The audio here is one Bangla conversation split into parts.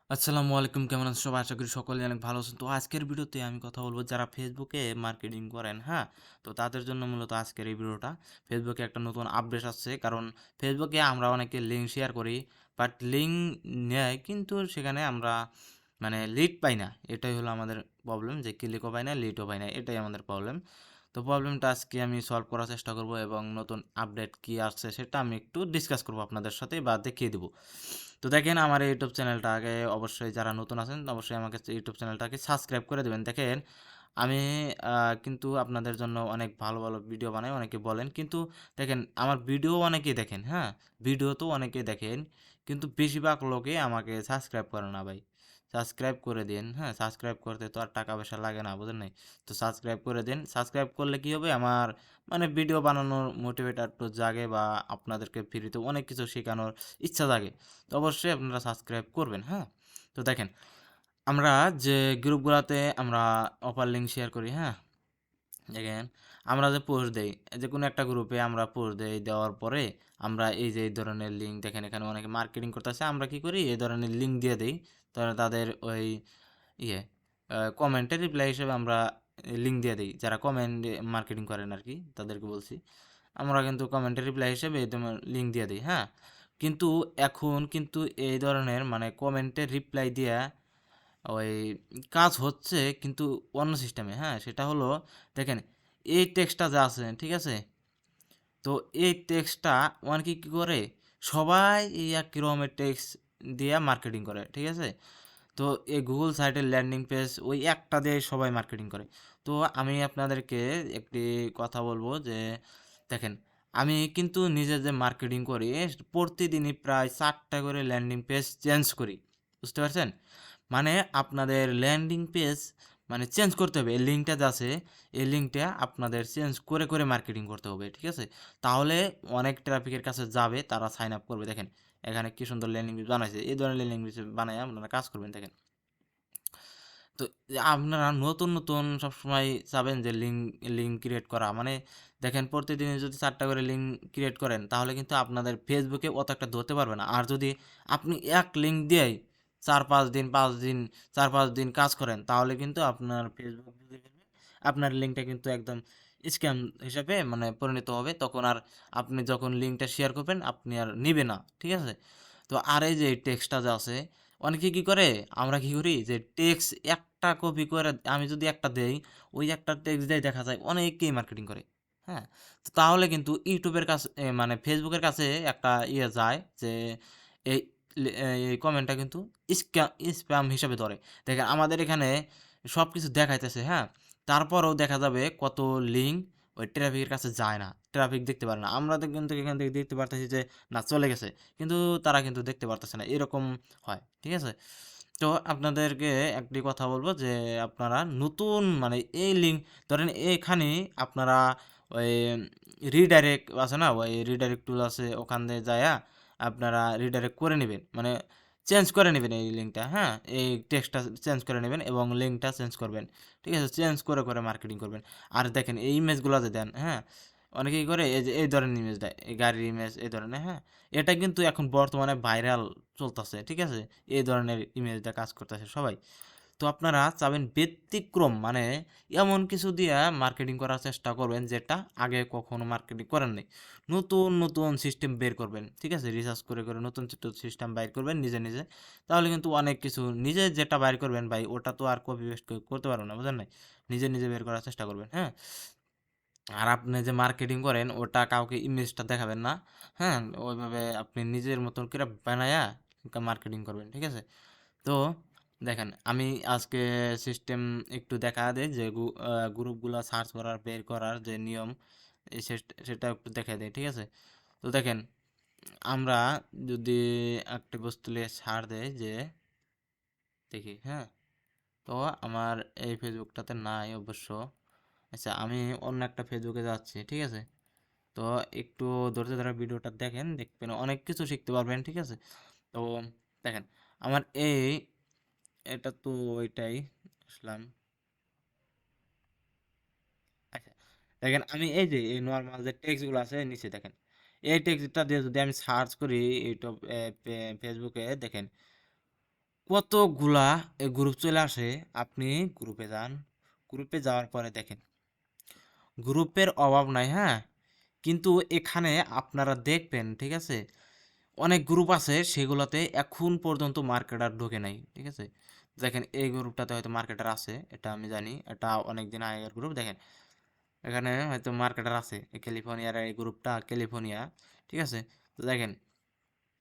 আসসালামু আলাইকুম, কেমন আছেন সবাই? আশা করি সকলে অনেক ভালো আছেন। তো আজকের ভিডিওতে আমি কথা বলব যারা ফেসবুকে মার্কেটিং করেন, হ্যাঁ? তো তাদের জন্য মূলত আজকের এই ভিডিওটা। ফেসবুকে একটা নতুন আপডেট আসছে। কারণ ফেসবুকে আমরা অনেকে লিঙ্ক শেয়ার করি। বাট লিঙ্ক নেয় কিন্তু সেখানে আমরা মানে লিড পাই না। এটাই হলো আমাদের প্রবলেম যে ক্লিকও পাই না, লিডও পাই না। এটাই আমাদের প্রবলেম। তো প্রবলেমটা আজকে আমি সলভ করার চেষ্টা করব এবং নতুন আপডেট কি আসছে সেটা আমি একটু ডিসকাস করব আপনাদের সাথে বা দেখিয়ে দিব। তো দেখেন আমার এই ইউটিউব চ্যানেলটাকে অবশ্যই যারা নতুন আছেন অবশ্যই আমাকে ইউটিউব চ্যানেলটাকে সাবস্ক্রাইব করে দেবেন। দেখেন আমি কিন্তু আপনাদের জন্য অনেক ভালো ভালো ভিডিও বানাই, অনেকে বলেন কিন্তু দেখেন আমার ভিডিও অনেকেই দেখেন, হ্যাঁ? ভিডিও তো অনেকেই দেখেন কিন্তু বেশিরভাগ লোকে আমাকে সাবস্ক্রাইব করে না ভাই। সাবস্ক্রাইব করে দিন, হ্যাঁ? সাবস্ক্রাইব করতে তো আর টাকা পয়সা লাগে না, বুঝেন নাই? তো সাবস্ক্রাইব করে দিন। সাবস্ক্রাইব করলে কি হবে আমার মানে ভিডিও বানানোর মোটিভেট একটু জাগে বা আপনাদেরকে ফ্রিতে অনেক কিছু শেখানোর ইচ্ছা জাগে। তো অবশ্যই আপনারা সাবস্ক্রাইব করবেন, হ্যাঁ? তো দেখেন আমরা যে গ্রুপগুলাতে আমরা অফার লিঙ্ক শেয়ার করি, হ্যাঁ? দেখেন আমরা যে পোস্ট দেই, যে কোনো একটা গ্রুপে আমরা পোস্ট দেই, দেওয়ার পরে আমরা এই যে এই ধরনের লিঙ্ক দেখেন এখানে অনেকে মার্কেটিং করতেছে, আমরা কি করি এই ধরনের লিঙ্ক দিয়ে দেই। তাদের ওই ইয়ে কমেন্টের রিপ্লাই হিসেবে আমরা লিঙ্ক দিয়ে দিই। যারা কমেন্ট মার্কেটিং করেন আরকি তাদেরকে বলছি। আমরা কিন্তু কমেন্টের রিপ্লাই হিসেবে এই তোমার লিঙ্ক দিয়ে দিই, হ্যাঁ? কিন্তু এখন কিন্তু এই ধরনের মানে কমেন্টের রিপ্লাই দিয়া ওই কাজ হচ্ছে কিন্তু অন্য সিস্টেমে, হ্যাঁ? সেটা হলো দেখেন এই টেক্সটটা যা আছে, ঠিক আছে? তো এই টেক্সটটা অনেকে কি করে সবাই এই একই রকমের টেক্সট দিয়ে মার্কেটিং করে, ঠিক আছে? তো এই গুগল সাইটের ল্যান্ডিং পেজ ওই একটা দিয়ে সবাই মার্কেটিং করে। তো আমি আপনাদেরকে একটি কথা বলবো যে দেখেন আমি কিন্তু নিজে যে মার্কেটিং করি প্রতিদিনই প্রায় 4টা করে ল্যান্ডিং পেজ চেঞ্জ করি। বুঝতে পারছেন? মানে আপনাদের ল্যান্ডিং পেজ মানে চেঞ্জ করতে হবে। এই লিঙ্কটা যে আছে এই লিঙ্কটা আপনাদের চেঞ্জ করে করে মার্কেটিং করতে হবে। ঠিক আছে? তাহলে অনেক ট্রাফিকের কাছে যাবে, তারা সাইন আপ করবে। দেখেন এখানে কি সুন্দর ল্যান্ডিং পেজ বানাইছে। এই ধরনের ল্যান্ডিং পেজ বানায় আপনারা কাজ করবেন দেখেন। তো আপনারা নতুন, নতুন সবসময় চাবেন যে লিঙ্ক ক্রিয়েট করা। মানে দেখেন প্রতিদিনই যদি ৪ টা করে লিঙ্ক ক্রিয়েট করেন তাহলে কিন্তু আপনাদের ফেসবুকে অত একটা ধরতে পারবে না। আর যদি আপনি এক লিঙ্ক দিয়েই ৪-৫ দিন ৫ দিন ৪-৫ দিন কাজ করেন তাহলে কিন্তু আপনার ফেসবুক বুঝে ফেলবে। আপনার লিঙ্কটা কিন্তু একদম স্ক্যাম হিসাবে মানে পরিণত হবে। তখন আর আপনি যখন লিঙ্কটা শেয়ার করবেন আপনি আর নিবে না। ঠিক আছে? তো আর এই যে টেক্সটটা যে আছে অনেকে কি করে আমরা কি করি যে টেক্সট একটা কপি করে আমি যদি একটা দেই ওই একটা টেক্সট দিয়ে দেখা যায় অনেকেই মার্কেটিং করে, হ্যাঁ? তো তাহলে কিন্তু ইউটিউবের কাছে মানে ফেসবুকের কাছে একটা ইয়ে যায় যে এই এই কমেন্টটা কিন্তু স্প্যাম হিসাবে ধরে। দেখেন আমাদের এখানে সব কিছু দেখাইতেছে, হ্যাঁ? তারপরেও দেখা যাবে কত লিঙ্ক ওই ট্রাফিকের কাছে যায় না, ট্রাফিক দেখতে পারে না। আমরা তো কিন্তু এখান থেকে দেখতে পারতেছি যে না চলে গেছে, কিন্তু তারা কিন্তু দেখতে পারতেছে না, এরকম হয়। ঠিক আছে? তো আপনাদেরকে একটি কথা বলবো যে আপনারা নতুন মানে এই লিঙ্ক ধরেন এখানে আপনারা ওই রিডাইরেক্ট আছে না, ওই রিডাইরেক্ট টুল আছে ওখান দিয়ে যায়া আপনারা রিডাইরেক্ট করে নেবেন, মানে চেঞ্জ করে নেবেন এই লিঙ্কটা, হ্যাঁ? এই টেক্সটটা চেঞ্জ করে নেবেন এবং লিঙ্কটা চেঞ্জ করবেন। ঠিক আছে? চেঞ্জ করে করে মার্কেটিং করবেন। আর দেখেন এই ইমেজগুলো যে দেন, হ্যাঁ? অনেকে কি করে এই যে এই ধরনের ইমেজ দেয়, এই গাড়ির ইমেজ এই ধরনের, হ্যাঁ? এটা কিন্তু এখন বর্তমানে ভাইরাল চলতেছে। ঠিক আছে? এই ধরনের ইমেজ দিয়ে কাজ করতেছে সবাই। তো আপনারা চাবেন ব্যতিক্রম মানে এমন কিছু দিয়ে মার্কেটিং করার চেষ্টা করবেন যেটা আগে কখনো মার্কেটিং করেন নাই। নতুন, নতুন সিস্টেম বের করবেন। ঠিক আছে? রিসার্চ করে, করে নতুন সিস্টেম বাইর করবেন নিজে, নিজে। তাহলে কিন্তু অনেক কিছু নিজে যেটা বাইর করবেন ভাই ওটা তো আর কপি পেস্ট করতে পারবেন না, বুঝেন নাই? নিজে, নিজে বের করার চেষ্টা করবেন, হ্যাঁ? আর আপনি যে মার্কেটিং করেন ওটা কাউকে ইমেজটা দেখাবেন না। হ্যাঁ? ওইভাবে আপনি নিজের মতন করে বানায়া মার্কেটিং করবেন। ঠিক আছে? তো দেখেন আমি আজকে সিস্টেম একটু দেখা দেই যে গ্রুপগুলা সার্চ করার বের করার যে নিয়ম সেটা একটু দেখাই দেই। ঠিক আছে? তো দেখেন আমরা যদি একটা বস্তু নিয়ে ছাড় দেই যে দেখি, হ্যাঁ? তো আমার এই ফেসবুকটাতে নাই অবশ্য। আচ্ছা আমি অন্য একটা ফেসবুকে যাচ্ছি। ঠিক আছে? তো একটু ধৈর্য ধরে ভিডিওটা দেখেন, দেখবেন অনেক কিছু শিখতে পারবেন। ঠিক আছে? তো দেখেন আমার এটা তো ওইটাই আসলাম। আচ্ছা দেখেন আমি এই যে এই নর্মাল যে টেক্সটগুলো আছে নিচে দেখেন এই টেক্সটটা দিয়ে যদি আমি সার্চ করি ইউটিউব ফেসবুকে দেখেন কতগুলা গ্রুপ চলে আসে। আপনি গ্রুপে যান, গ্রুপে যাওয়ার পরে দেখেন গ্রুপের অভাব নাই, হ্যাঁ, কিন্তু এখানে আপনারা দেখবেন, ঠিক আছে, অনেক গ্রুপ আছে সেগুলোতে এখন পর্যন্ত মার্কেটার ঢোকে নাই, ঠিক আছে। দেখেন এই গ্রুপটাতে হয়তো মার্কেটার আছে, এটা আমি জানি, এটা অনেক দিন আগের গ্রুপ। দেখেন এখানে হয়তো মার্কেটার আছে, এই ক্যালিফোর্নিয়ার এই গ্রুপটা ক্যালিফোর্নিয়া, ঠিক আছে। তো দেখেন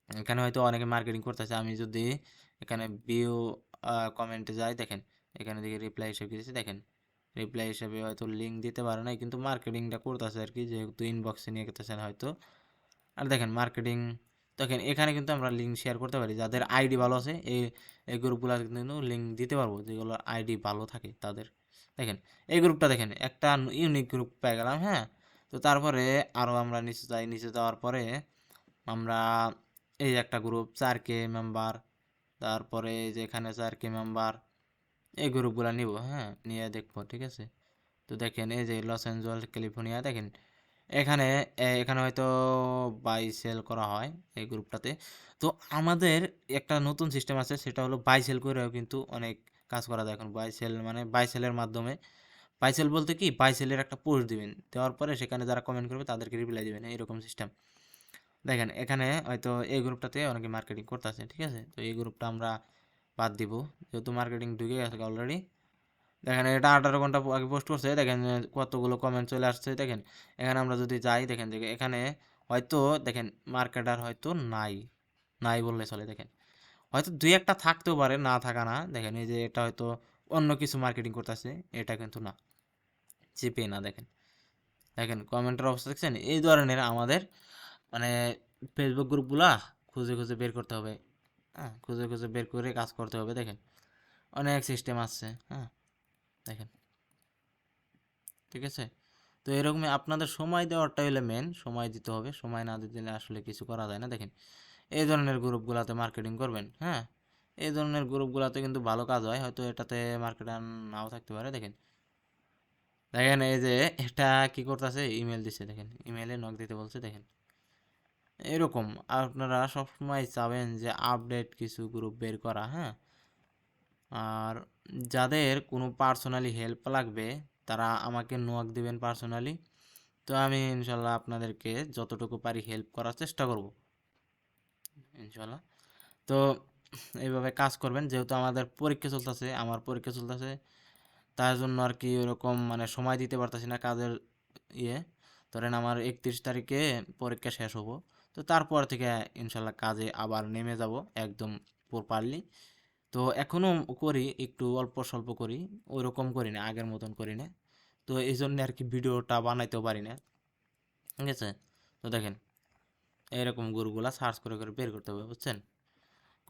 এখানে হয়তো অনেকে মার্কেটিং করতেছে। আমি যদি এখানে ভিউ কমেন্টে যাই, দেখেন এখানে দেখি রিপ্লাই হিসেবে দিয়েছে, দেখেন রিপ্লাই হিসেবে হয়তো লিঙ্ক দিতে পারে নাই, কিন্তু মার্কেটিংটা করতেছে আর কি, যেহেতু ইনবক্সে নিয়ে গেতেছেন হয়তো। আর দেখেন মার্কেটিং, দেখেন এখানে কিন্তু আমরা লিঙ্ক শেয়ার করতে পারি, যাদের আইডি ভালো আছে এই গ্রুপগুলো কিন্তু লিঙ্ক দিতে পারবো, যেগুলো আইডি ভালো থাকে তাদের। দেখেন এই গ্রুপটা দেখেন একটা ইউনিক গ্রুপ পেয়ে গেলাম, হ্যাঁ। তো তারপরে আরও আমরা নিচে যাই, নিচে যাওয়ার পরে আমরা এই যে একটা গ্রুপ 4K মেম্বার, তারপরে এই যে এখানে 4K মেম্বার, এই গ্রুপগুলো নিব, হ্যাঁ, নিয়ে দেখবো, ঠিক আছে। তো দেখেন এই যে লস অ্যাঞ্জেলস ক্যালিফোর্নিয়া, দেখেন এখানে এখানে হয়তো বাই সেল করা হয় এই গ্রুপটাতে। তো আমাদের একটা নতুন সিস্টেম আছে, সেটা হলো বাই সেল করেও কিন্তু অনেক কাজ করা যায় এখন। বাই সেল মানে বাই সেলের মাধ্যমে, বাই সেল বলতে কি, বাই সেলের একটা পোস্ট দিবেন, দেওয়ার পরে সেখানে যারা কমেন্ট করবে তাদেরকে রিপ্লাই দিবেন, এইরকম সিস্টেম। দেখেন এখানে হয়তো এই গ্রুপটাতে অনেকে মার্কেটিং করতেছে, ঠিক আছে। তো এই গ্রুপটা আমরা বাদ দিব, যেহেতু মার্কেটিং ঢুকে গেছে অলরেডি। দেখেন এটা 18 ঘন্টা আগে পোস্ট করছে, দেখেন কতগুলো কমেন্ট চলে আসছে। দেখেন এখানে আমরা যদি যাই, দেখেন যে এখানে হয়তো দেখেন মার্কেটার হয়তো নাই, নাই বললে চলে। দেখেন হয়তো দুই একটা থাকতেও পারে, না থাকা না। দেখেন এই যে এটা হয়তো অন্য কিছু মার্কেটিং করতেছে, এটা কিন্তু না, চিপে না। দেখেন দেখেন কমেন্টের অবস্থা দেখছেন। এই ধরনের আমাদের মানে ফেসবুক গ্রুপগুলা খুঁজে খুঁজে বের করতে হবে, হ্যাঁ, খুঁজে খুঁজে বের করে কাজ করতে হবে। দেখেন অনেক সিস্টেম আছে, হ্যাঁ, দেখেন, ঠিক আছে। তো এরকমই আপনাদের সময় দেওয়ারটাই হলে মেন, সময় দিতে হবে, সময় না দিলে আসলে কিছু করা যায় না। দেখেন এই ধরনের গ্রুপগুলোতে মার্কেটিং করবেন, হ্যাঁ, এই ধরনের গ্রুপগুলোতে কিন্তু ভালো কাজ হয়, হয়তো এটাতে মার্কেটার নাও থাকতে পারে। দেখেন দেখেন এই যে এটা কি করতেছে, ইমেল দিচ্ছে, দেখেন ইমেলে নক দিতে বলছে। দেখেন এরকম আপনারা সবসময় চাবেন যে আপডেট কিছু গ্রুপ বের করা, হ্যাঁ। আর যাদের কোনো পার্সোনালি হেল্প লাগবে তারা আমাকে নক দিবেন পার্সোনালি, তো আমি ইনশাল্লাহ আপনাদেরকে যতটুকু পারি হেল্প করার চেষ্টা করব ইনশাল্লাহ। তো এইভাবে কাজ করবেন, যেহেতু আমাদের পরীক্ষা চলতেছে, আমার পরীক্ষা চলতেছে, তার জন্য আর কি ওরকম মানে সময় দিতে পারতেছি না কাজের ইয়ে। ধরেন আমার 31 তারিখে পরীক্ষা শেষ হবো, তো তারপর থেকে ইনশাল্লাহ কাজে আবার নেমে যাব একদম প্রপারলি। তো এখনও করি, একটু অল্প স্বল্প করি, ওইরকম করি না, আগের মতন করি না। তো এই জন্য আর কি ভিডিওটা বানাইতেও পারি না, ঠিক আছে। তো দেখেন এইরকম গ্রুপগুলা সার্চ করে করে বের করতে হবে, বুঝছেন।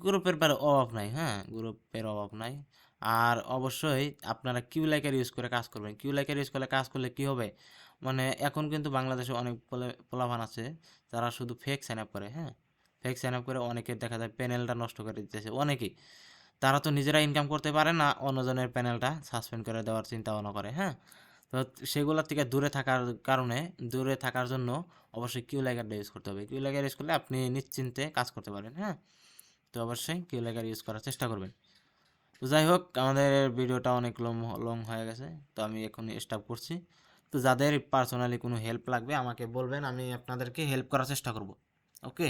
গ্রুপের পরে অভাব নাই, হ্যাঁ, গ্রুপের অভাব নাই। আর অবশ্যই আপনারা কিউ লাইকার ইউজ করে কাজ করবেন। কিউ লাইকার ইউজ করে কাজ করলে কি হবে, মানে এখন কিন্তু বাংলাদেশে অনেক পোলাপান আছে যারা শুধু ফেক সাইন আপ করে, হ্যাঁ, ফেক সাইন আপ করে অনেকে দেখা যায় প্যানেলটা নষ্ট করে দিতেছে। অনেকেই তারা তো নিজেরা ইনকাম করতে পারে না, অন্যজনের প্যানেলটা সাসপেন্ড করে দেওয়ার চিন্তা ভাবনা করে, হ্যাঁ। তো সেগুলোর থেকে দূরে থাকার কারণে, দূরে থাকার জন্য অবশ্যই কিউ লাইকারটা ইউজ করতে হবে। কিউ লাইকার ইউজ করলে আপনি নিশ্চিন্তে কাজ করতে পারেন, হ্যাঁ। তো অবশ্যই কিউ লাইকার ইউজ করার চেষ্টা করবেন। তো যাই হোক আমাদের ভিডিওটা অনেক লং হয়ে গেছে, তো আমি এখন স্টপ করছি। তো যাদের পার্সোনালি কোনো হেল্প লাগবে আমাকে বলবেন, আমি আপনাদেরকে হেল্প করার চেষ্টা করব। ওকে।